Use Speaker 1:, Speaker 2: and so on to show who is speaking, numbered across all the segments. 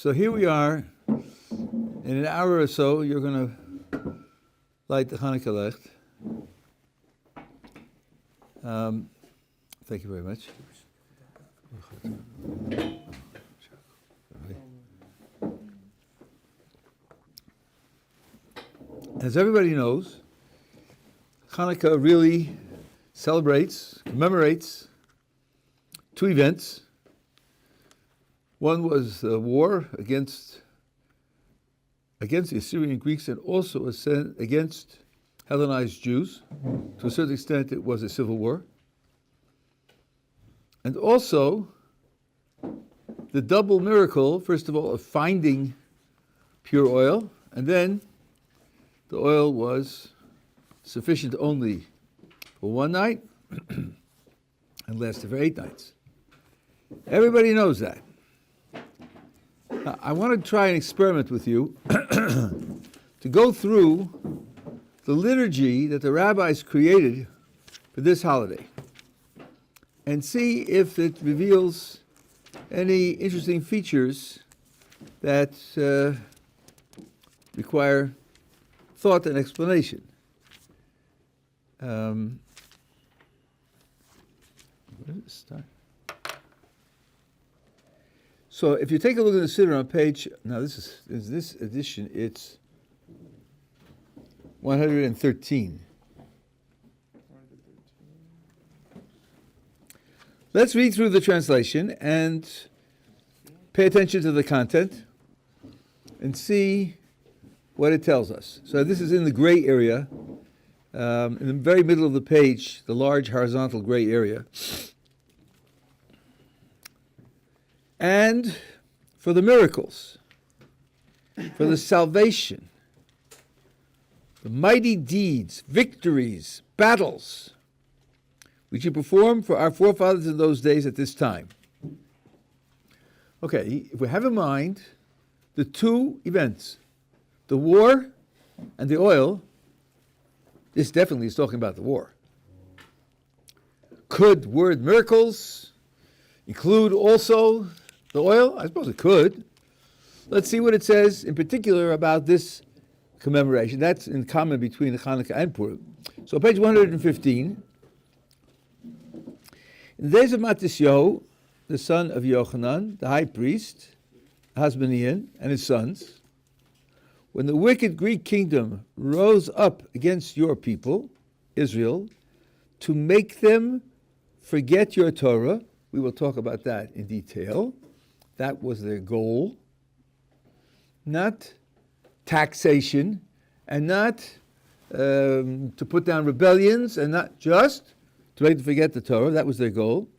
Speaker 1: So here we are. In an hour or so, you're going to light the Chanukah light. Thank you very much. As everybody knows, Chanukah really commemorates two events. One was the war against the Assyrian Greeks and also against Hellenized Jews. To a certain extent, it was a civil war. And also, the double miracle, first of all, of finding pure oil, and then the oil was sufficient only for one night and lasted for 8 nights. Everybody knows that. Now, I want to try an experiment with you to go through the liturgy that the rabbis created for this holiday and see if it reveals any interesting features that require thought and explanation. Where does it start? So if you take a look at the Siddur on page, now this is this edition, it's 113. Let's read through the translation and pay attention to the content and see what it tells us. So this is in the gray area, in the very middle of the page, the large horizontal gray area. And for the miracles, for the salvation, the mighty deeds, victories, battles, which you performed for our forefathers in those days at this time. Okay, if we have in mind the two events, the war and the oil, this definitely is talking about the war. Could word miracles include also the oil? I suppose it could. Let's see what it says in particular about this commemoration. That's in common between the Chanukah and Purim. So page 115. In the days of Matisyahu, the son of Yochanan, the high priest, Hasmonean, and his sons, when the wicked Greek kingdom rose up against your people, Israel, to make them forget your Torah, we will talk about that in detail. That was their goal. Not taxation, and not to put down rebellions, and not just to make them forget the Torah. That was their goal.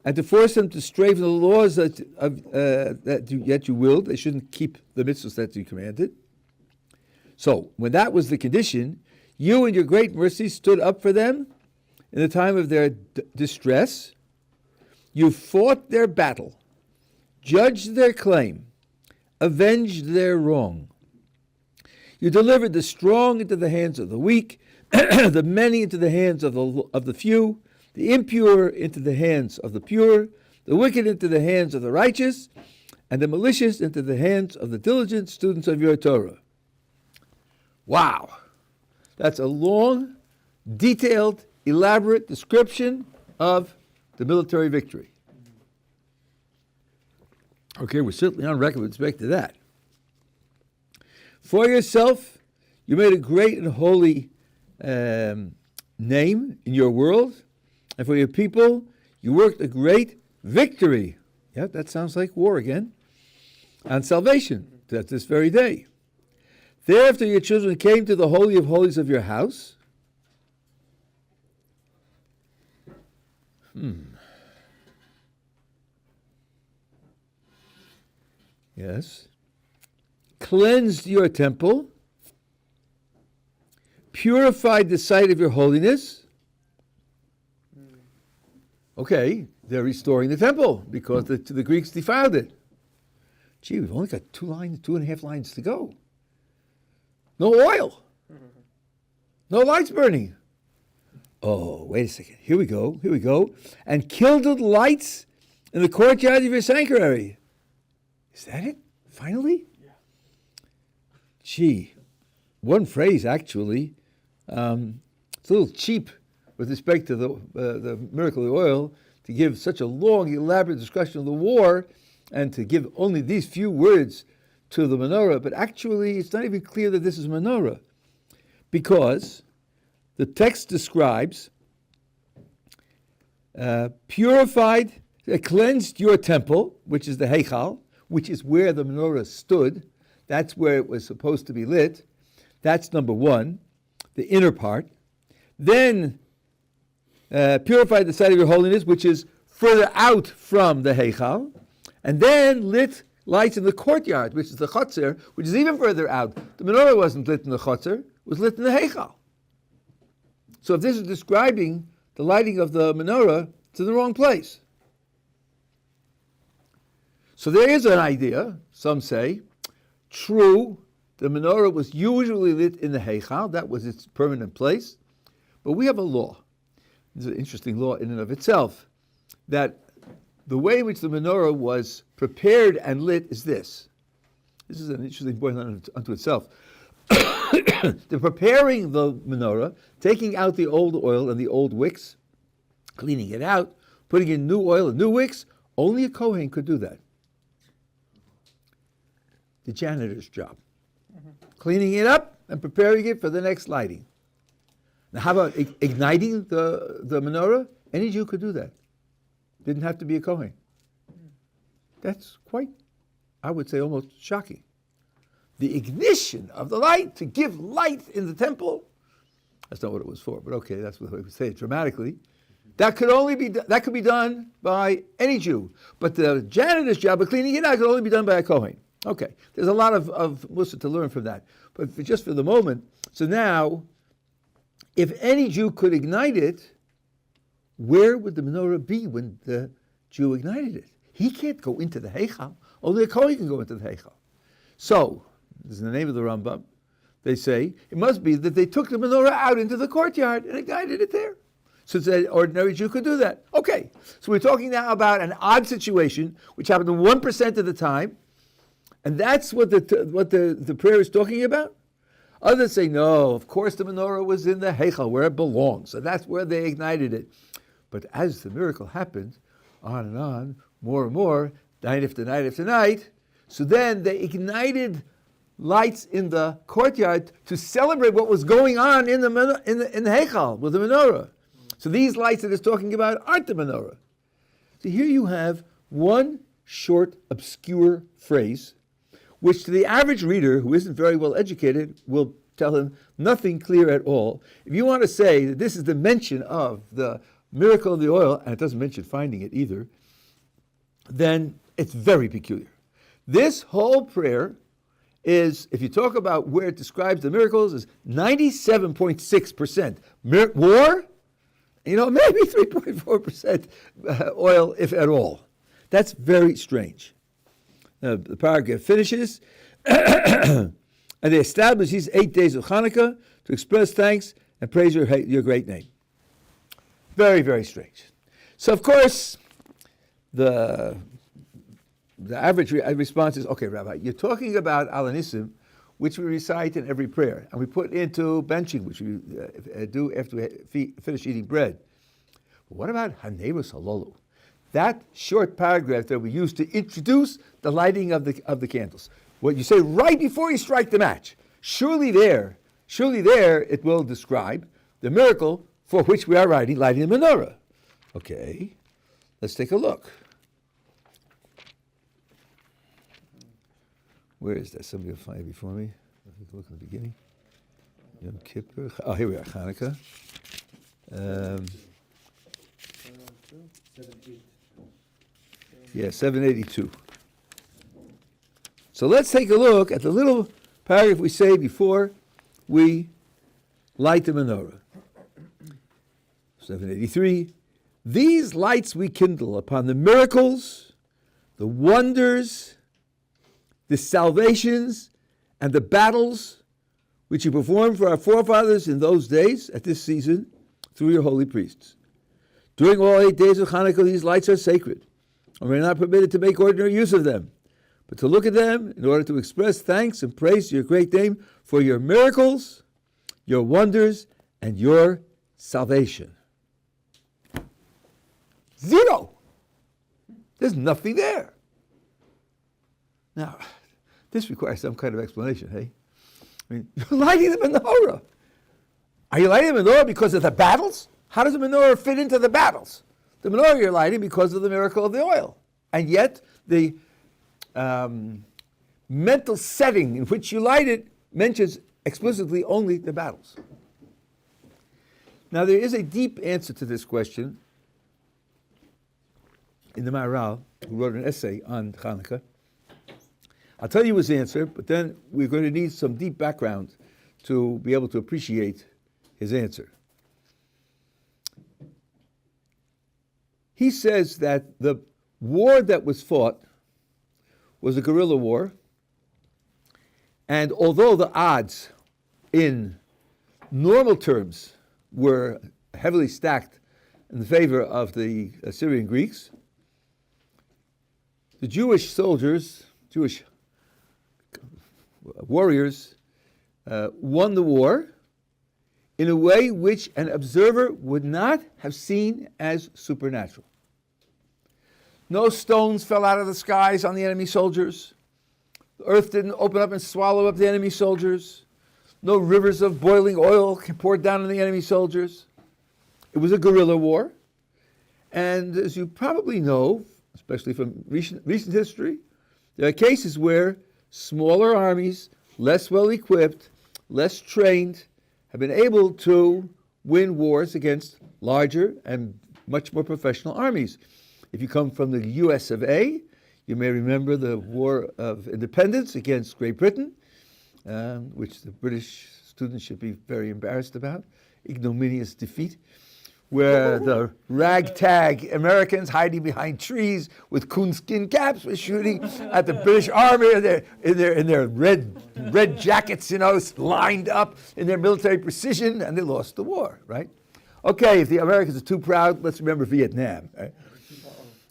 Speaker 1: And to force them to stray from the laws that you willed. They shouldn't keep the mitzvahs that you commanded. So, when that was the condition, you in your great mercy stood up for them in the time of their distress. You fought their battle, judged their claim, avenged their wrong. You delivered the strong into the hands of the weak, the many into the hands of the few, the impure into the hands of the pure, the wicked into the hands of the righteous, and the malicious into the hands of the diligent students of your Torah. Wow! That's a long, detailed, elaborate description of the military victory. Okay, we're certainly on record with respect to that. For yourself, you made a great and holy name in your world, and for your people, you worked a great victory. Yeah, that sounds like war again. On salvation, that's this very day. Thereafter your children came to the Holy of Holies of your house. Yes. Cleansed your temple, purified the site of your holiness. Okay, they're restoring the temple because the Greeks defiled it. Gee, we've only got 2.5 lines to go. No oil. No lights burning. Oh, wait a second. Here we go. And kindled lights in the courtyard of your sanctuary. Is that it? Finally? Yeah. Gee, one phrase actually. It's a little cheap with respect to the miracle of the oil to give such a long, elaborate discussion of the war and to give only these few words to the menorah. But actually, it's not even clear that this is menorah, because the text describes purified, cleansed your temple, which is the Heichal, which is where the menorah stood. That's where it was supposed to be lit. That's number one, the inner part. Then purified the side of your holiness, which is further out from the Heichal. And then lit lights in the courtyard, which is the Chotzer, which is even further out. The menorah wasn't lit in the Chotzer, it was lit in the Heichal. So if this is describing the lighting of the menorah, it's in the wrong place. So there is an idea, some say, true, the menorah was usually lit in the Heichal, that was its permanent place, but we have a law, this is an interesting law in and of itself, that the way in which the menorah was prepared and lit is this. This is an interesting point unto itself. The preparing the menorah, taking out the old oil and the old wicks, cleaning it out, putting in new oil and new wicks, only a Kohen could do that. The janitor's job. Cleaning it up and preparing it for the next lighting. Now how about igniting the menorah? Any Jew could do that. Didn't have to be a Kohen. That's quite, I would say, almost shocking. The ignition of the light to give light in the temple, that's not what it was for, but okay, that's what we would say dramatically. That could be done by any Jew, but the janitor's job of cleaning it out could only be done by a Kohen. Okay, there's a lot of Mussar to learn from that, but just for the moment, so now, if any Jew could ignite it, where would the menorah be when the Jew ignited it? He can't go into the Heichal. Only a Kohen can go into the Heichal. So, this is the name of the Rambam. They say, it must be that they took the menorah out into the courtyard and ignited it there. So an ordinary Jew could do that. Okay, so we're talking now about an odd situation, which happened 1% of the time, and that's what the prayer is talking about? Others say, no, of course the menorah was in the Heichal, where it belongs, so that's where they ignited it. But as the miracle happened, on and on, more and more, night after night after night, so then they ignited lights in the courtyard to celebrate what was going on in the Heichal with the menorah. So these lights that it's talking about aren't the menorah. So here you have one short, obscure phrase, which to the average reader who isn't very well educated will tell him nothing clear at all. If you want to say that this is the mention of the miracle of the oil, and it doesn't mention finding it either, then it's very peculiar. This whole prayer is, if you talk about where it describes the miracles, is 97.6% war, maybe 3.4% oil, if at all. That's very strange. The paragraph finishes, and they establish these 8 days of Chanukah to express thanks and praise your great name. Very, very strange. So, of course, the average response is, okay, Rabbi, you're talking about Alanissim, which we recite in every prayer, and we put into benching, which we do after we finish eating bread. But what about Hanerus Halolu? That short paragraph that we use to introduce the lighting of the candles. What you say right before you strike the match. Surely there it will describe the miracle for which we are lighting the menorah. Okay, let's take a look. Where is that? Somebody will find it before me. Take a look at the beginning. Yom Kippur. Oh, here we are, Chanukah. 782. So let's take a look at the little paragraph we say before we light the menorah. 783. These lights we kindle upon the miracles, the wonders, the salvations, and the battles which you performed for our forefathers in those days, at this season, through your holy priests. During all 8 days of Chanukah, these lights are sacred, and we are not permitted to make ordinary use of them, but to look at them in order to express thanks and praise to your great name for your miracles, your wonders, and your salvation. Zero. There's nothing there. Now, this requires some kind of explanation, hey? I mean, you're lighting the menorah. Are you lighting the menorah because of the battles? How does the menorah fit into the battles? The menorah you're lighting because of the miracle of the oil. And yet, the mental setting in which you light it mentions explicitly only the battles. Now, there is a deep answer to this question in the Maharal, who wrote an essay on Chanukah. I'll tell you his answer, but then we're going to need some deep background to be able to appreciate his answer. He says that the war that was fought was a guerrilla war, and although the odds in normal terms were heavily stacked in the favor of the Assyrian Greeks, the Jewish soldiers, Jewish warriors, won the war in a way which an observer would not have seen as supernatural. No stones fell out of the skies on the enemy soldiers. The earth didn't open up and swallow up the enemy soldiers. No rivers of boiling oil poured down on the enemy soldiers. It was a guerrilla war. And as you probably know, especially from recent history, there are cases where smaller armies, less well equipped, less trained, have been able to win wars against larger and much more professional armies. If you come from the US of A, you may remember the War of Independence against Great Britain, which the British students should be very embarrassed about, ignominious defeat, where the ragtag Americans hiding behind trees with coonskin caps were shooting at the British army in their red jackets, lined up in their military precision, and they lost the war, right? Okay, if the Americans are too proud, let's remember Vietnam. Right?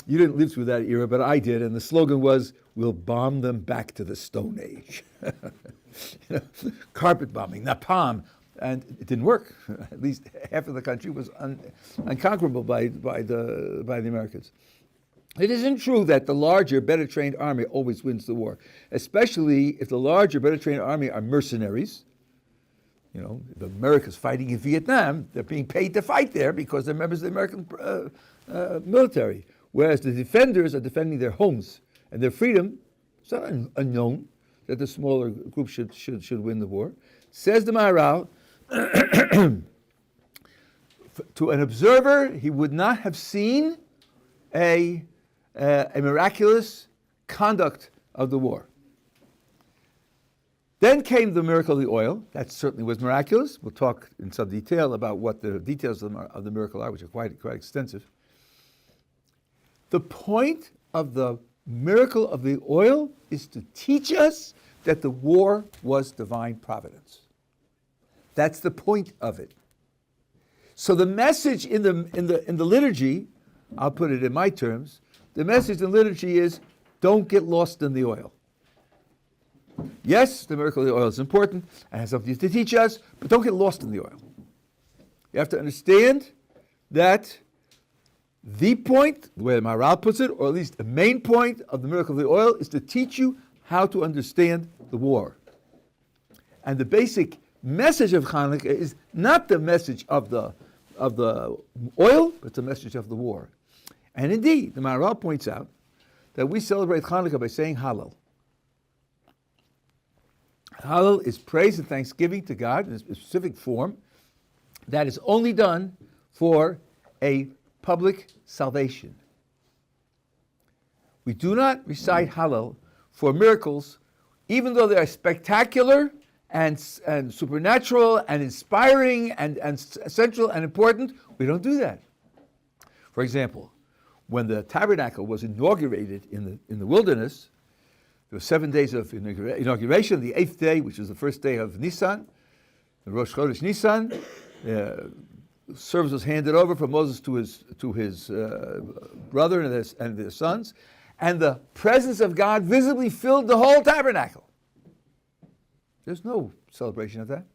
Speaker 1: You didn't live through that era, but I did, and the slogan was, "We'll bomb them back to the Stone Age." Carpet bombing, napalm. And it didn't work. At least half of the country was unconquerable by the Americans. It isn't true that the larger, better trained army always wins the war, especially if the larger, better trained army are mercenaries. If America's fighting in Vietnam, they're being paid to fight there because they're members of the American military, whereas the defenders are defending their homes and their freedom. It's not unknown that the smaller group should win the war. Says the Maharal, to an observer, he would not have seen a miraculous conduct of the war. Then came the miracle of the oil. That certainly was miraculous. We'll talk in some detail about what the details of the miracle are, which are quite extensive. The point of the miracle of the oil is to teach us that the war was divine providence. That's the point of it. So the message in the liturgy, I'll put it in my terms, the message in liturgy is, don't get lost in the oil. Yes, the miracle of the oil is important and has something to teach us, but don't get lost in the oil. You have to understand that the point, the way Maharal puts it, or at least the main point of the miracle of the oil, is to teach you how to understand the war. And the basic message of Chanukah is not the message of the oil, but the message of the war. And indeed, the Maharal points out that we celebrate Chanukah by saying Hallel. Hallel is praise and thanksgiving to God in a specific form that is only done for a public salvation. We do not recite Hallel for miracles, even though they are spectacular and supernatural and inspiring and essential and important. We don't do that. For example, when the tabernacle was inaugurated in the wilderness, there were 7 days of inauguration. The 8th day, which was the first day of Nisan, the Rosh Chodesh Nisan, service was handed over from Moses to his brother and their sons, and the presence of God visibly filled the whole tabernacle. There's no celebration of that.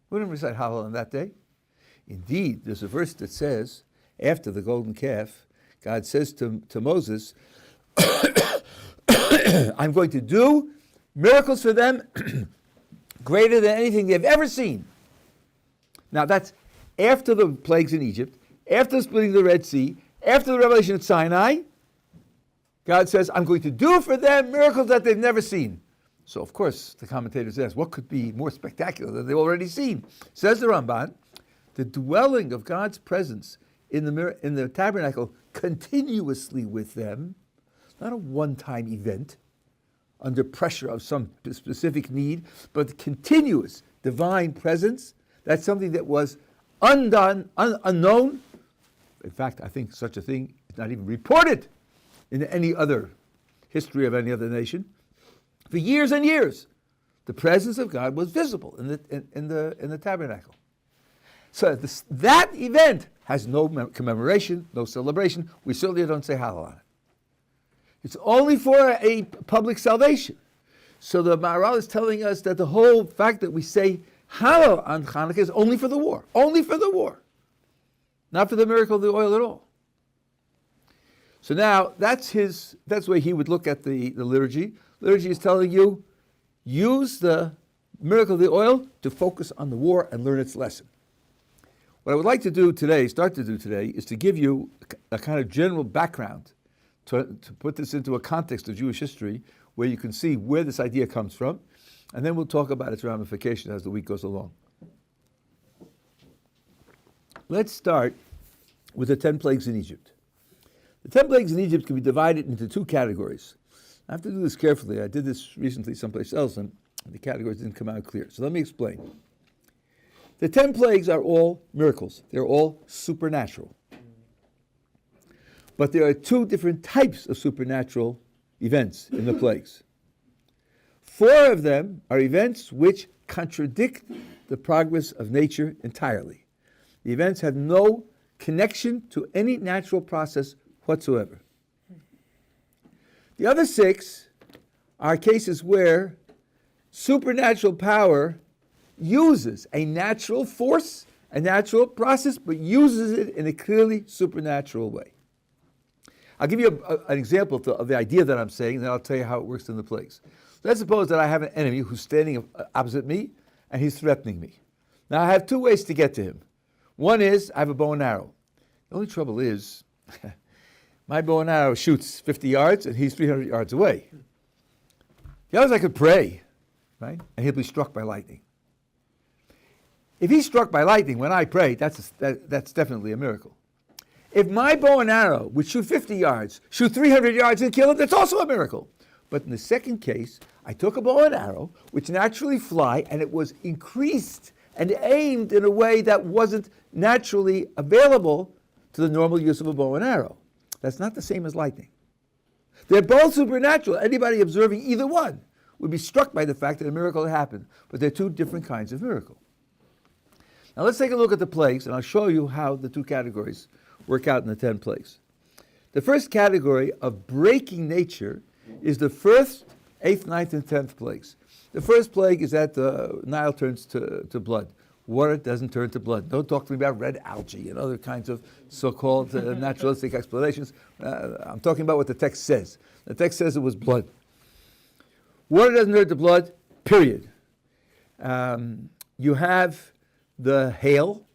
Speaker 1: We didn't recite Hallel on that day. Indeed, there's a verse that says, after the golden calf, God says to Moses, I'm going to do miracles for them greater than anything they've ever seen. Now that's after the plagues in Egypt, after the splitting of the Red Sea, after the revelation at Sinai. God says, I'm going to do for them miracles that they've never seen. So of course the commentators ask, what could be more spectacular than they've already seen? Says the Ramban, the dwelling of God's presence in the tabernacle continuously with them, not a one-time event under pressure of some specific need, but continuous divine presence. That's something that was unknown. In fact, I think such a thing is not even reported in any other history of any other nation. For years and years, the presence of God was visible in the tabernacle. So that event has no commemoration, no celebration. We certainly don't say Hallel on it. It's only for a public salvation. So the Maharal is telling us that the whole fact that we say Hallel on Chanukah is only for the war. Only for the war. Not for the miracle of the oil at all. So now, that's the way he would look at the liturgy. Liturgy is telling you, use the miracle of the oil to focus on the war and learn its lesson. What I would like to do today, is to give you a kind of general background, to put this into a context of Jewish history where you can see where this idea comes from, and then we'll talk about its ramifications as the week goes along. Let's start with the 10 plagues in Egypt. The 10 plagues in Egypt can be divided into two categories. I have to do this carefully. I did this recently someplace else, and the categories didn't come out clear. So let me explain. The 10 plagues are all miracles. They're all supernatural. But there are two different types of supernatural events in the plagues. 4 of them are events which contradict the progress of nature entirely. The events have no connection to any natural process whatsoever. The other 6 are cases where supernatural power uses a natural force, a natural process, but uses it in a clearly supernatural way. I'll give you an example of the idea that I'm saying, and then I'll tell you how it works in the plagues. Let's suppose that I have an enemy who's standing opposite me, and he's threatening me. Now, I have 2 ways to get to him. One is, I have a bow and arrow. The only trouble is, my bow and arrow shoots 50 yards, and he's 300 yards away. The other is I could pray, right? And he'll be struck by lightning. If he's struck by lightning when I pray, that's definitely a miracle. If my bow and arrow, which shoot 50 yards, shoot 300 yards and kill him, that's also a miracle. But in the second case, I took a bow and arrow, which naturally fly, and it was increased and aimed in a way that wasn't naturally available to the normal use of a bow and arrow. That's not the same as lightning. They're both supernatural. Anybody observing either one would be struck by the fact that a miracle had happened. But they're 2 different kinds of miracle. Now let's take a look at the plagues, and I'll show you how the 2 categories work out in the 10 plagues. The first category of breaking nature is the 1st, 8th, 9th, and 10th plagues. The first plague is that the Nile turns to blood. Water doesn't turn to blood. Don't talk to me about red algae and other kinds of so-called naturalistic explanations. I'm talking about what the text says. The text says it was blood. Water doesn't turn to blood, period. You have the hail.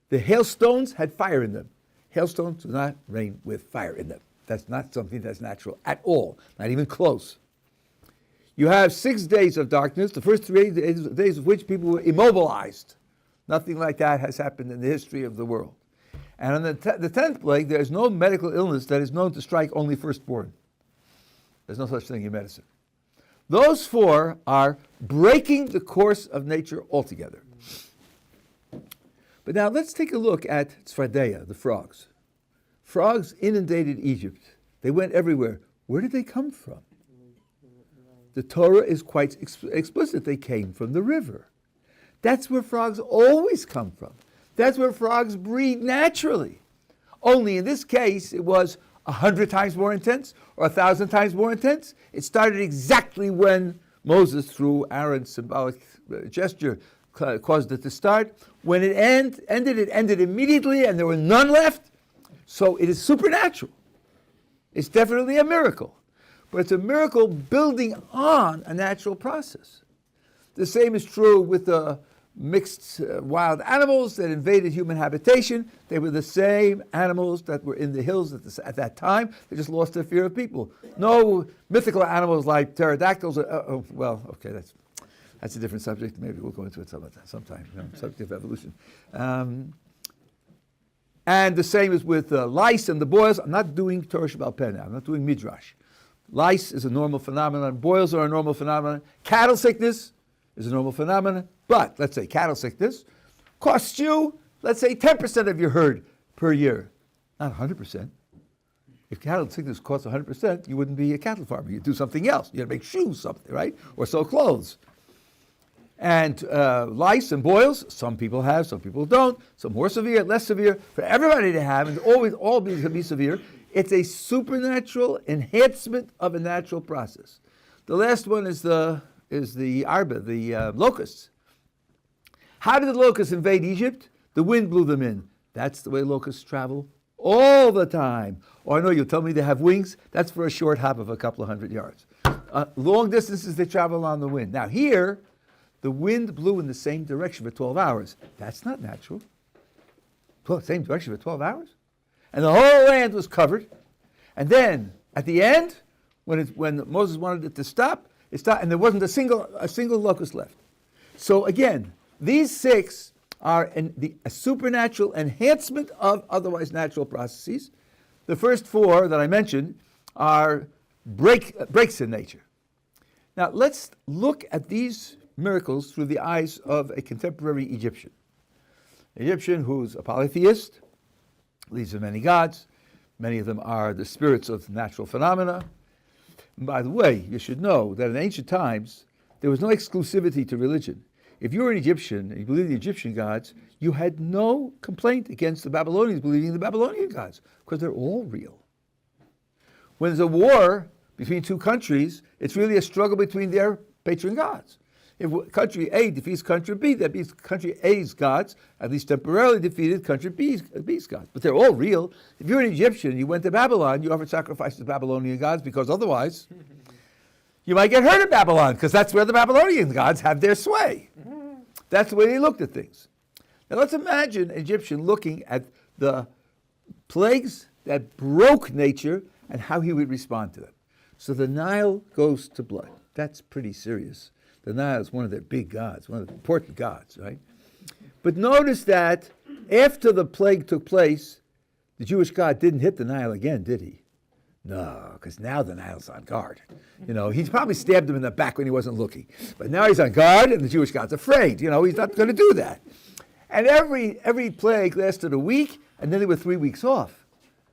Speaker 1: The hailstones had fire in them. Hailstones do not rain with fire in them. That's not something that's natural at all, not even close. You have 6 days of darkness, the first 3 days of which people were immobilized. Nothing like that has happened in the history of the world. And on the 10th plague, there is no medical illness that is known to strike only firstborn. There's no such thing in medicine. Those 4 are breaking the course of nature altogether. But now let's take a look at Tzfardeya, the frogs. Frogs inundated Egypt. They went everywhere. Where did they come from? The Torah is quite explicit. They came from the river. That's where frogs always come from. That's where frogs breed naturally. Only in this case, it was 100 times more intense or 1,000 times more intense. It started exactly when Moses, through Aaron's symbolic gesture, caused it to start. When it ended, it ended immediately and there were none left. So it is supernatural. It's definitely a miracle. But it's a miracle building on a natural process. The same is true with the mixed wild animals that invaded human habitation. They were the same animals that were in the hills at that time. They just lost their fear of people. No mythical animals like pterodactyls. That's a different subject. Maybe we'll go into it sometime. Subject of evolution. And the same is with lice and the boils. I'm not doing Torah Sheba'al Peh now. I'm not doing Midrash. Lice is a normal phenomenon. Boils are a normal phenomenon. Cattle sickness is a normal phenomenon. But let's say cattle sickness costs you, let's say, 10% of your herd per year. Not 100%. If cattle sickness costs 100%, you wouldn't be a cattle farmer. You'd do something else. You'd make shoes, something, right? Or sew clothes. And lice and boils, some people have, some people don't. Some more severe, less severe. For everybody to have, and always all be severe, it's a supernatural enhancement of a natural process. The last one is the arba, the locusts. How did the locusts invade Egypt? The wind blew them in. That's the way locusts travel all the time. Oh, I know you'll tell me they have wings. That's for a short hop of a couple of 100 yards. Long distances they travel on the wind. Now here, the wind blew in the same direction for 12 hours. That's not natural. Same direction for 12 hours? And the whole land was covered. And then, at the end, when Moses wanted it to stop, it stopped, and there wasn't a single locust left. So again, these 6 are a supernatural enhancement of otherwise natural processes. The first 4 that I mentioned are breaks in nature. Now let's look at these miracles through the eyes of a contemporary Egyptian. An Egyptian who's a polytheist, believes in many gods. Many of them are the spirits of natural phenomena. And by the way, you should know that in ancient times, there was no exclusivity to religion. If you were an Egyptian and you believed in the Egyptian gods, you had no complaint against the Babylonians believing in the Babylonian gods, because they're all real. When there's a war between 2 countries, it's really a struggle between their patron gods. If country A defeats country B, that means country A's gods, at least temporarily defeated country B's gods. But they're all real. If you're an Egyptian, you went to Babylon, you offered sacrifices to Babylonian gods, because otherwise you might get hurt in Babylon, because that's where the Babylonian gods have their sway. That's the way they looked at things. Now let's imagine an Egyptian looking at the plagues that broke nature and how he would respond to them. So the Nile goes to blood. That's pretty serious. The Nile is one of their big gods, one of the important gods, right? But notice that after the plague took place, the Jewish God didn't hit the Nile again, did he? No, because now the Nile's on guard. He probably stabbed him in the back when he wasn't looking. But now he's on guard, and the Jewish God's afraid. He's not going to do that. And every plague lasted a week, and then there were 3 weeks off.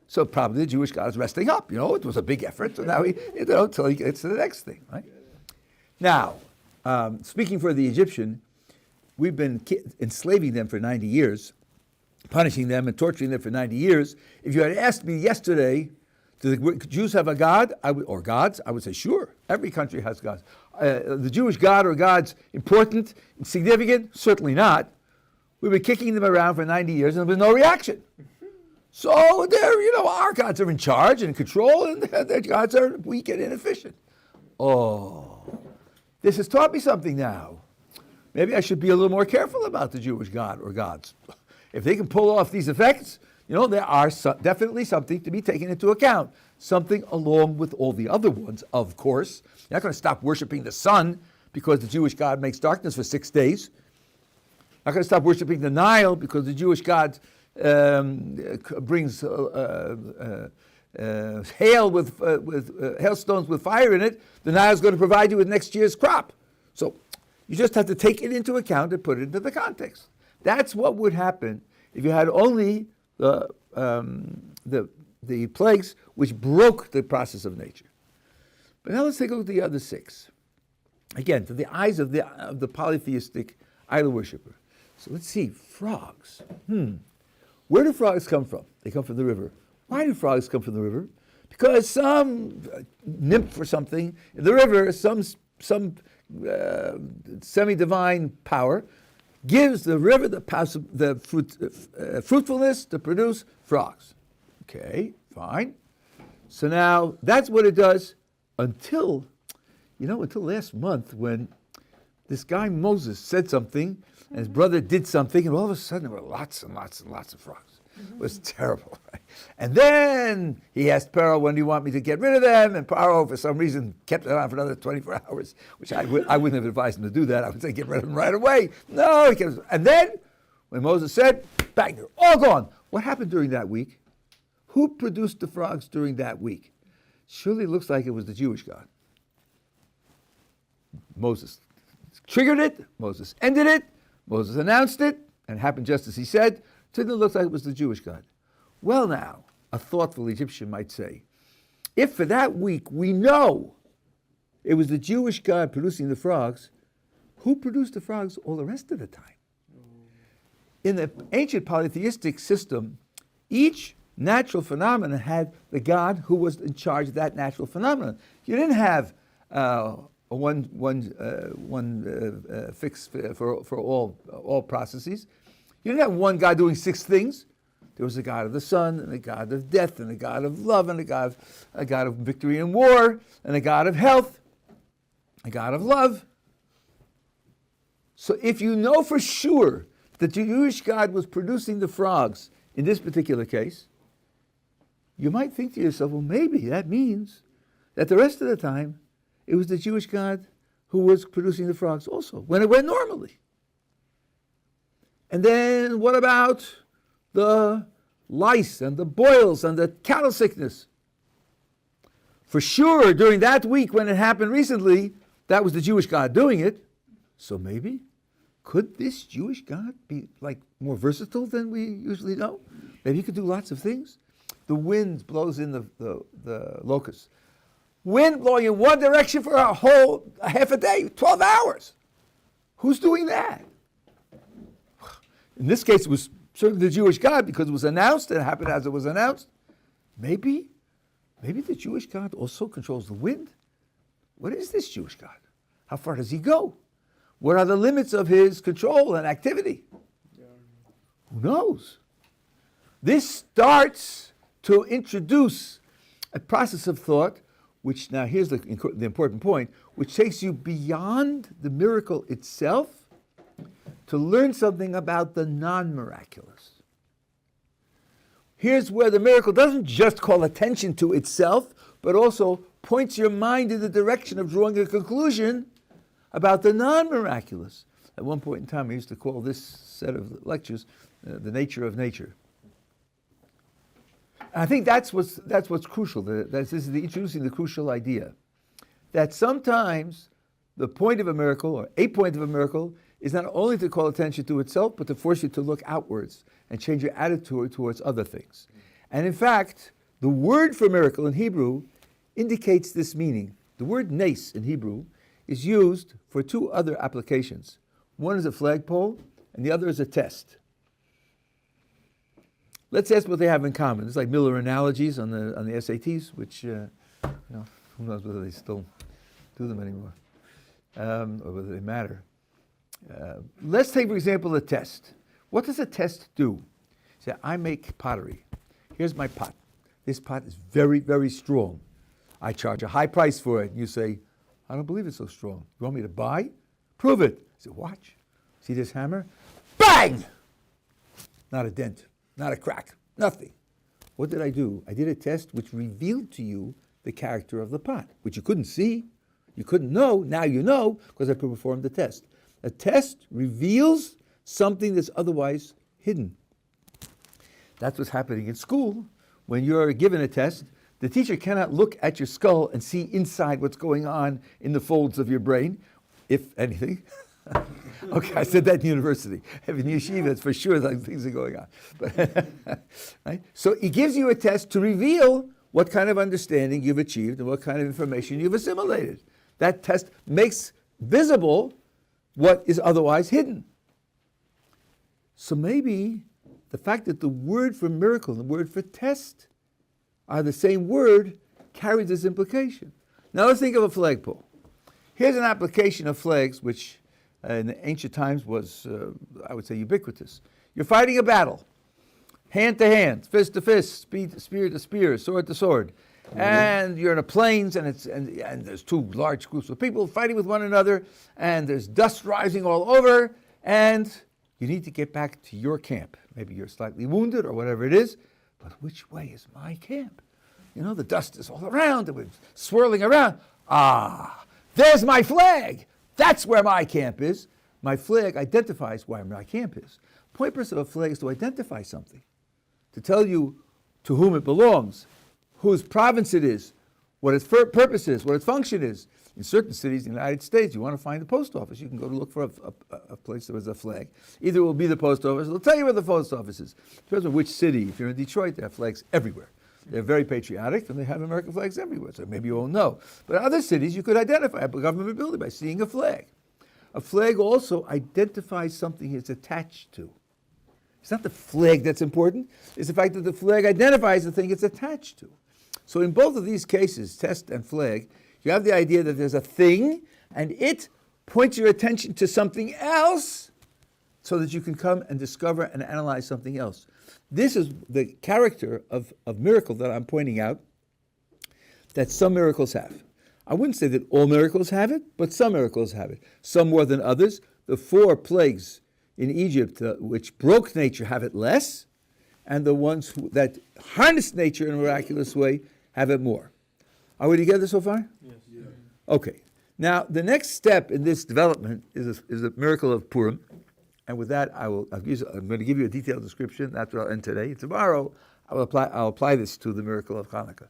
Speaker 1: So probably the Jewish God is resting up. It was a big effort. So now until he gets to the next thing, right? Now, speaking for the Egyptian, we've been enslaving them for 90 years, punishing them and torturing them for 90 years. If you had asked me yesterday, do the Jews have a God or gods? I would say, sure. Every country has gods. The Jewish God or gods important, significant? Certainly not. We've been kicking them around for 90 years and there's been no reaction. So our gods are in charge and in control, and their gods are weak and inefficient. Oh, this has taught me something now. Maybe I should be a little more careful about the Jewish God or gods. If they can pull off these effects, there are definitely something to be taken into account. Something along with all the other ones, of course. You're not going to stop worshiping the sun because the Jewish God makes darkness for 6 days. Not going to stop worshiping the Nile because the Jewish God brings hail with hailstones with fire in it. The Nile is going to provide you with next year's crop. So you just have to take it into account and put it into the context. That's what would happen if you had only the plagues which broke the process of nature. But now let's take a look at the other 6. Again, through the eyes of the polytheistic idol worshiper. So let's see, frogs. Where do frogs come from? They come from the river. Why do frogs come from the river? Because some nymph or something in the river, some semi-divine power gives the river the fruitfulness to produce frogs. Okay, fine. So now that's what it does until last month when this guy Moses said something and his brother did something, and all of a sudden there were lots and lots and lots of frogs. It was terrible, right? And then he asked Pharaoh, when do you want me to get rid of them? And Pharaoh, for some reason, kept it on for another 24 hours, which I wouldn't have advised him to do that. I would say, get rid of them right away. No, he kept, and then, when Moses said, bang, they're all gone. What happened during that week? Who produced the frogs during that week? Surely it looks like it was the Jewish God. Moses triggered it, Moses ended it, Moses announced it, and it happened just as he said. So it looks like it was the Jewish God. Well now, a thoughtful Egyptian might say, if for that week we know it was the Jewish God producing the frogs, who produced the frogs all the rest of the time? In the ancient polytheistic system, each natural phenomenon had the God who was in charge of that natural phenomenon. You didn't have one fix for all processes. You didn't have one God doing 6 things. There was a God of the sun, and a God of death, and a God of love, and a God of victory in war, and a God of health, a God of love. So if you know for sure that the Jewish God was producing the frogs in this particular case, you might think to yourself, well, maybe that means that the rest of the time it was the Jewish God who was producing the frogs also, when it went normally. And then what about the lice and the boils and the cattle sickness? For sure, during that week when it happened recently, that was the Jewish God doing it. So maybe, could this Jewish God be more versatile than we usually know? Maybe he could do lots of things. The wind blows in the locusts. Wind blowing in one direction for a half a day, 12 hours. Who's doing that? In this case, it was certainly the Jewish God because it was announced, and it happened as it was announced. Maybe the Jewish God also controls the wind. What is this Jewish God? How far does he go? What are the limits of his control and activity? Who knows? This starts to introduce a process of thought, which now here's the important point, which takes you beyond the miracle itself to learn something about the non-miraculous. Here's where the miracle doesn't just call attention to itself, but also points your mind in the direction of drawing a conclusion about the non-miraculous. At one point in time, I used to call this set of lectures the nature of nature. And I think that's what's crucial. This is introducing the crucial idea that sometimes the point of a miracle, or a point of a miracle, is not only to call attention to itself, but to force you to look outwards and change your attitude towards other things. And in fact, the word for miracle in Hebrew indicates this meaning. The word nes in Hebrew is used for 2 other applications. One is a flagpole, and the other is a test. Let's ask what they have in common. It's like Miller analogies on the SATs, which who knows whether they still do them anymore, or whether they matter. Let's take, for example, a test. What does a test do? Say, I make pottery. Here's my pot. This pot is very, very strong. I charge a high price for it. And you say, I don't believe it's so strong. You want me to buy? Prove it. I say, watch. See this hammer? Bang! Not a dent, not a crack, nothing. What did I do? I did a test which revealed to you the character of the pot, which you couldn't see, you couldn't know. Now you know because I performed the test. A test reveals something that's otherwise hidden. That's what's happening in school. When you're given a test, the teacher cannot look at your skull and see inside what's going on in the folds of your brain, if anything. Okay, I said that in university. In yeshiva, it's for sure that things are going on. But, right? So he gives you a test to reveal what kind of understanding you've achieved and what kind of information you've assimilated. That test makes visible what is otherwise hidden. So maybe the fact that the word for miracle and the word for test are the same word carries this implication. Now let's think of a flagpole. Here's an application of flags which in ancient times was, I would say, ubiquitous. You're fighting a battle, hand to hand, fist to fist, spear to spear, sword to sword. And you're in a plains, and there's two large groups of people fighting with one another, and there's dust rising all over, and you need to get back to your camp. Maybe you're slightly wounded or whatever it is, but which way is my camp? You know, the dust is all around, and it's swirling around. Ah, there's my flag. That's where my camp is. My flag identifies where my camp is. Point purpose of a flag is to identify something, to tell you to whom it belongs, whose province it is, what its purpose is, what its function is. In certain cities in the United States, you want to find the post office, you can go to look for a place that has a flag. Either it will be the post office, it'll tell you where the post office is. Depends on which city. If you're in Detroit, they have flags everywhere. They're very patriotic, and they have American flags everywhere, so maybe you won't know. But in other cities, you could identify a government building by seeing a flag. A flag also identifies something it's attached to. It's not the flag that's important, it's the fact that the flag identifies the thing it's attached to. So in both of these cases, test and flag, you have the idea that there's a thing, and it points your attention to something else so that you can come and discover and analyze something else. This is the character of miracle that I'm pointing out, that some miracles have. I wouldn't say that all miracles have it, but some miracles have it. Some more than others. The 4 plagues in Egypt, which broke nature, have it less, and the ones that harness nature in a miraculous way have it more. Are we together so far?
Speaker 2: Yes. Yeah.
Speaker 1: Okay. Now, the next step in this development is a miracle of Purim. And with that, I'm going to give you a detailed description. That's what I'll end today. Tomorrow, I'll apply this to the miracle of Chanukah.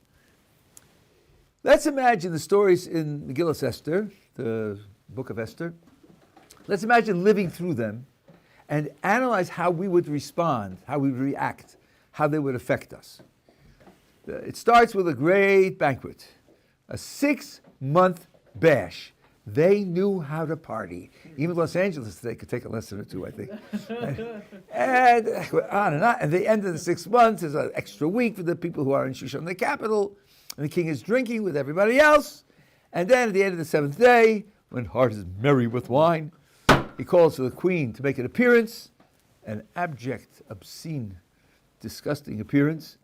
Speaker 1: Let's imagine the stories in Megillah Esther, the book of Esther. Let's imagine living through them and analyze how we would respond, how we would react, how they would affect us. It starts with a great banquet, a 6-month bash. They knew how to party. Even Los Angeles, they could take a lesson or two, I think. and on and on. And the end of the 6 months is an extra week for the people who are in Shushan, the capital. And the king is drinking with everybody else. And then at the end of the 7th day, when heart is merry with wine, he calls for the queen to make an appearance, an abject, obscene, disgusting appearance.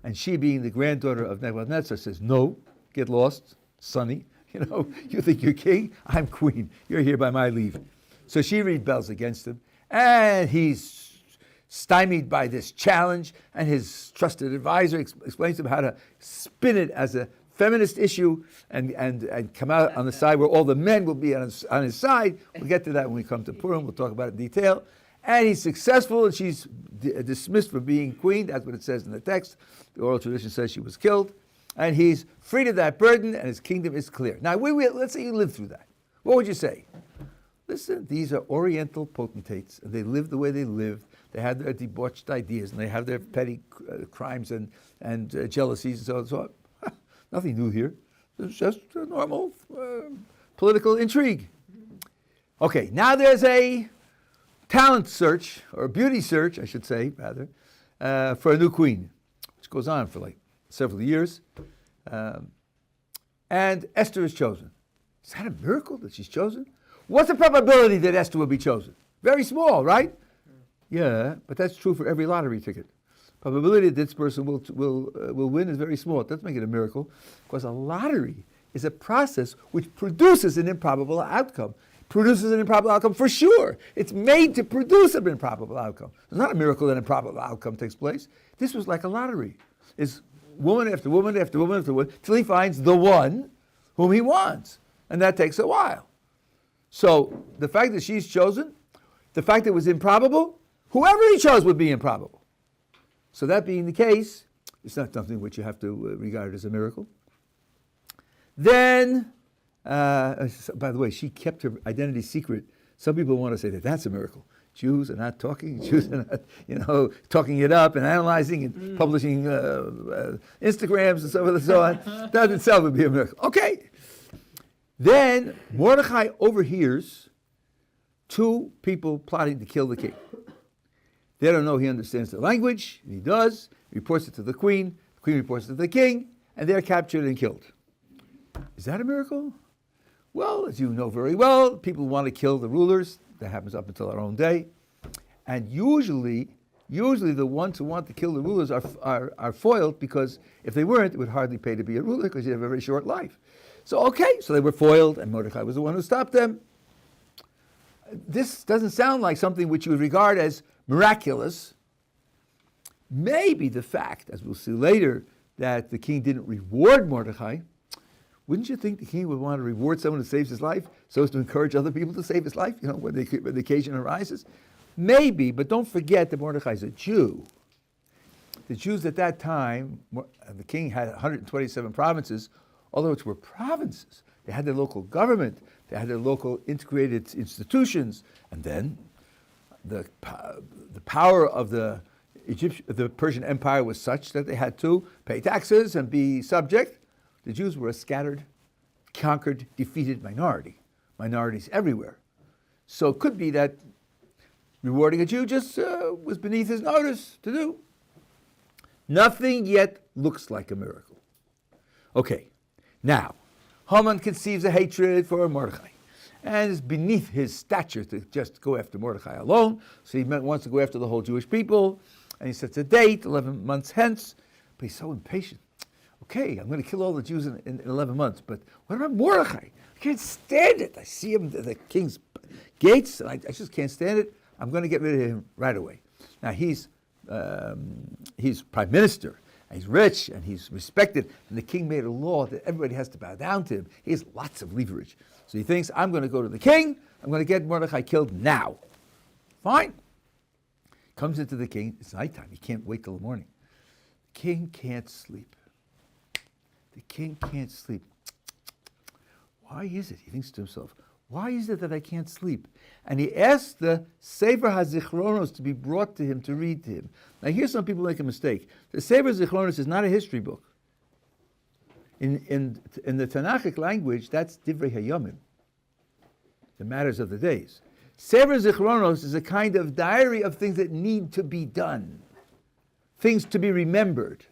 Speaker 1: And she, being the granddaughter of Nebuchadnezzar, says, "No, get lost, sonny. You know, you think you're king? I'm queen. You're here by my leave." So she rebels against him, and he's stymied by this challenge, and his trusted advisor explains to him how to spin it as a feminist issue and come out on the side where all the men will be on his side. We'll get to that when we come to Purim. We'll talk about it in detail. And he's successful, and she's dismissed from being queen. That's what it says in the text. The oral tradition says she was killed. And he's freed of that burden, and his kingdom is clear. Now, let's say you lived through that. What would you say? Listen, these are Oriental potentates, and they live the way they lived. They have their debauched ideas, and they have their petty crimes and jealousies and so on and so on. Nothing new here. It's just a normal political intrigue. Okay, now there's a talent search, or a beauty search, I should say, rather, for a new queen, which goes on for like several years. And Esther is chosen. Is that a miracle that she's chosen? What's the probability that Esther will be chosen? Very small, right? Yeah, but that's true for every lottery ticket. Probability that this person will win is very small. It doesn't make it a miracle, because a lottery is a process which produces an improbable outcome. Produces an improbable outcome for sure. It's made to produce an improbable outcome. It's not a miracle that an improbable outcome takes place. This was like a lottery. It's woman after woman after woman after woman, till he finds the one whom he wants. And that takes a while. So the fact that she's chosen, the fact that it was improbable, whoever he chose would be improbable. So that being the case, it's not something which you have to regard as a miracle. Then, by the way, she kept her identity secret. Some people want to say that that's a miracle. Jews are not talking. Jews are not, talking it up and analyzing and publishing Instagrams and so on and so on. That itself would be a miracle. Okay. Then Mordechai overhears 2 people plotting to kill the king. They don't know he understands the language. He does. He reports it to the queen. The Queen reports to the king, and they're captured and killed. Is that a miracle? Well, as you know very well, people want to kill the rulers. That happens up until our own day. And usually the ones who want to kill the rulers are foiled, because if they weren't, it would hardly pay to be a ruler, because you have a very short life. So they were foiled, and Mordecai was the one who stopped them. This doesn't sound like something which you would regard as miraculous. Maybe the fact, as we'll see later, that the king didn't reward Mordecai, wouldn't you think the king would want to reward someone who saves his life so as to encourage other people to save his life, when the occasion arises? Maybe, but don't forget that Mordecai is a Jew. The Jews at that time, the king had 127 provinces, although which were provinces. They had their local government, they had their local integrated institutions, and then the power of the Persian Empire was such that they had to pay taxes and be subject. The Jews were a scattered, conquered, defeated minority, minorities everywhere. So it could be that rewarding a Jew just was beneath his notice to do. Nothing yet looks like a miracle. Okay, now, Haman conceives a hatred for Mordecai, and it's beneath his stature to just go after Mordecai alone, so he wants to go after the whole Jewish people, and he sets a date, 11 months hence, but he's so impatient. Okay, I'm going to kill all the Jews in 11 months, but what about Mordecai? I can't stand it. I see him at the king's gates, and I just can't stand it. I'm going to get rid of him right away. Now, he's prime minister, and he's rich, and he's respected, and the king made a law that everybody has to bow down to him. He has lots of leverage. So he thinks, I'm going to go to the king, I'm going to get Mordecai killed now. Fine. Comes into the king, it's nighttime, he can't wait till the morning. The king can't sleep. The king can't sleep. Why is it? He thinks to himself, why is it that I can't sleep? And he asks the Sefer HaZichronos to be brought to him to read to him. Now here some people make a mistake. The Sefer HaZichronos is not a history book. In the Tanakhic language, that's Divrei Hayomim, the matters of the days. Sefer HaZichronos is a kind of diary of things that need to be done, things to be remembered.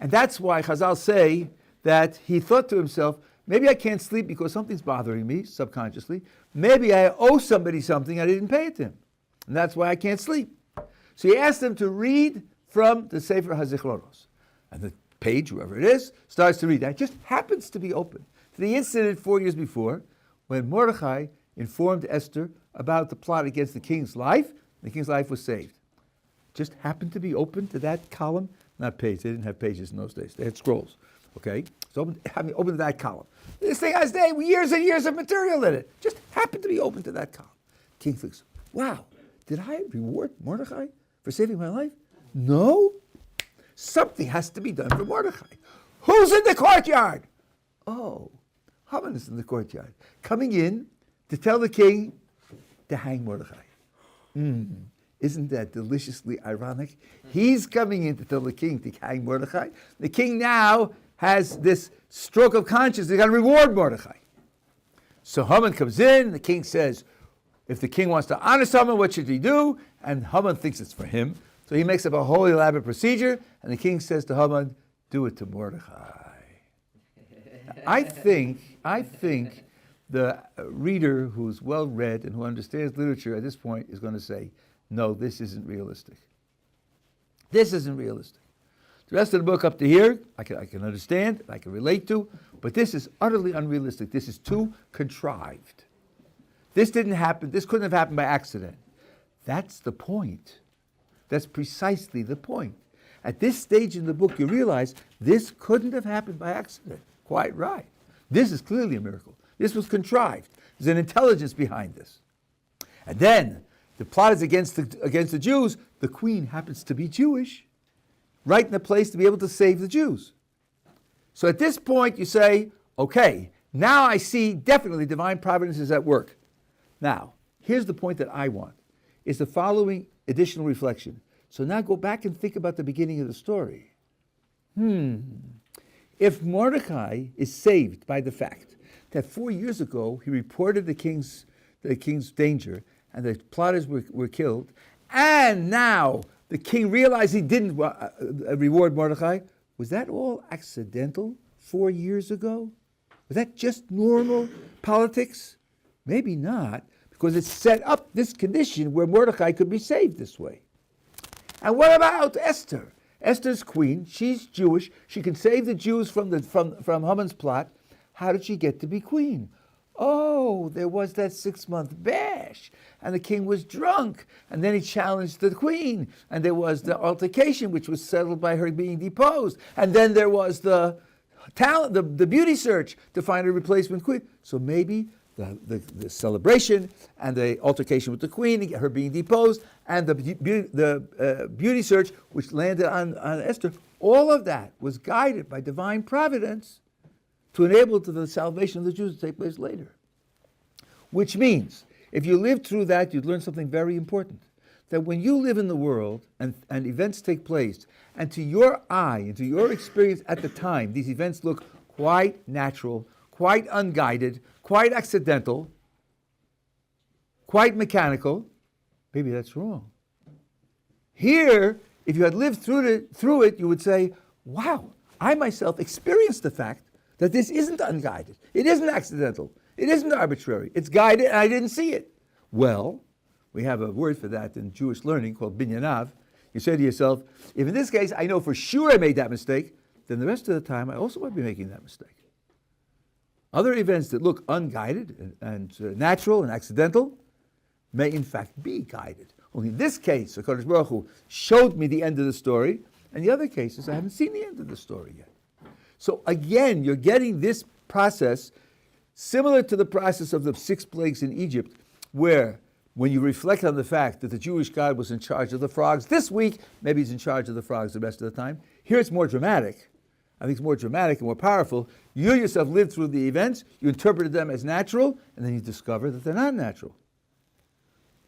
Speaker 1: And that's why Chazal say that he thought to himself, maybe I can't sleep because something's bothering me subconsciously. Maybe I owe somebody something, I didn't pay it to him. And that's why I can't sleep. So he asked them to read from the Sefer HaZichronos. And the page, whoever it is, starts to read. That just happens to be open to the incident 4 years before when Mordecai informed Esther about the plot against the king's life. The king's life was saved. Just happened to be open to that column. Not page, they didn't have pages in those days. They had scrolls. Okay? So open to that column. This thing has years and years of material in it. Just happened to be open to that column. King thinks, wow, did I reward Mordecai for saving my life? No. Something has to be done for Mordecai. Who's in the courtyard? Oh, Haman is in the courtyard, coming in to tell the king to hang Mordecai. Isn't that deliciously ironic? He's coming in to tell the king to hang Mordecai. The king now has this stroke of conscience. He's got to reward Mordecai. So Haman comes in. The king says, if the king wants to honor someone, what should he do? And Haman thinks it's for him. So he makes up a whole elaborate procedure. And the king says to Haman, do it to Mordecai. I think the reader who's well read and who understands literature at this point is going to say, no, this isn't realistic. This isn't realistic. The rest of the book up to here, I can understand, I can relate to, but this is utterly unrealistic. This is too contrived. This didn't happen, this couldn't have happened by accident. That's the point. That's precisely the point. At this stage in the book, you realize this couldn't have happened by accident. Quite right. This is clearly a miracle. This was contrived. There's an intelligence behind this. And then, the plot is against the Jews. The queen happens to be Jewish, right in the place to be able to save the Jews. So at this point you say, okay, now I see definitely divine providence is at work. Now, here's the point that I want, is the following additional reflection. So now go back and think about the beginning of the story. If Mordecai is saved by the fact that 4 years ago he reported the king's danger, and the plotters were killed, and now The king realized he didn't reward Mordechai. Was that all accidental 4 years ago? Was that just normal politics? Maybe not, because it set up this condition where Mordechai could be saved this way. And what about Esther? Esther's queen. She's Jewish. She can save the Jews from Haman's plot. How did she get to be queen? Oh, there was that 6-month bash, and the king was drunk, and then he challenged the queen, and there was the altercation, which was settled by her being deposed, and then there was the talent, the beauty search to find a replacement queen. So maybe the celebration and the altercation with the queen, her being deposed, and the beauty search, which landed on Esther, all of that was guided by divine providence to enable the salvation of the Jews to take place later. Which means, if you lived through that, you'd learn something very important. That when you live in the world and events take place, and to your eye and to your experience at the time, these events look quite natural, quite unguided, quite accidental, quite mechanical, maybe that's wrong. Here, if you had lived through it, you would say, wow, I myself experienced the fact that this isn't unguided. It isn't accidental. It isn't arbitrary. It's guided, and I didn't see it. Well, we have a word for that in Jewish learning called binyanav. You say to yourself, if in this case I know for sure I made that mistake, then the rest of the time I also might be making that mistake. Other events that look unguided and natural and accidental may in fact be guided. Only in this case, HaKadosh Baruch Hu showed me the end of the story, and the other cases I haven't seen the end of the story yet. So again, you're getting this process similar to the process of the 6 plagues in Egypt, where when you reflect on the fact that the Jewish God was in charge of the frogs this week, maybe he's in charge of the frogs the rest of the time. Here it's more dramatic. I think it's more dramatic and more powerful. You yourself lived through the events, you interpreted them as natural, and then you discover that they're not natural.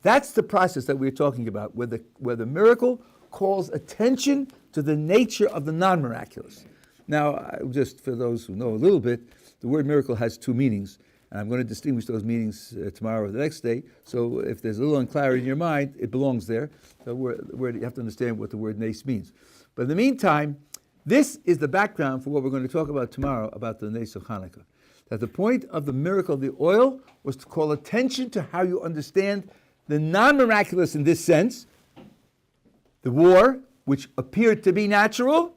Speaker 1: That's the process that we're talking about, where the miracle calls attention to the nature of the non-miraculous. Now, just for those who know a little bit, the word miracle has 2 meanings, and I'm going to distinguish those meanings tomorrow or the next day. So if there's a little unclarity in your mind, it belongs there. So you have to understand what the word nes means. But in the meantime, this is the background for what we're going to talk about tomorrow about the nes of Chanukah. That the point of the miracle of the oil was to call attention to how you understand the non-miraculous in this sense, the war, which appeared to be natural,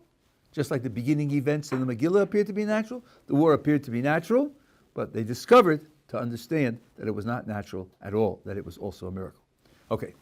Speaker 1: just like the beginning events in the Megillah appeared to be natural, the war appeared to be natural, but they discovered to understand that it was not natural at all, that it was also a miracle. Okay.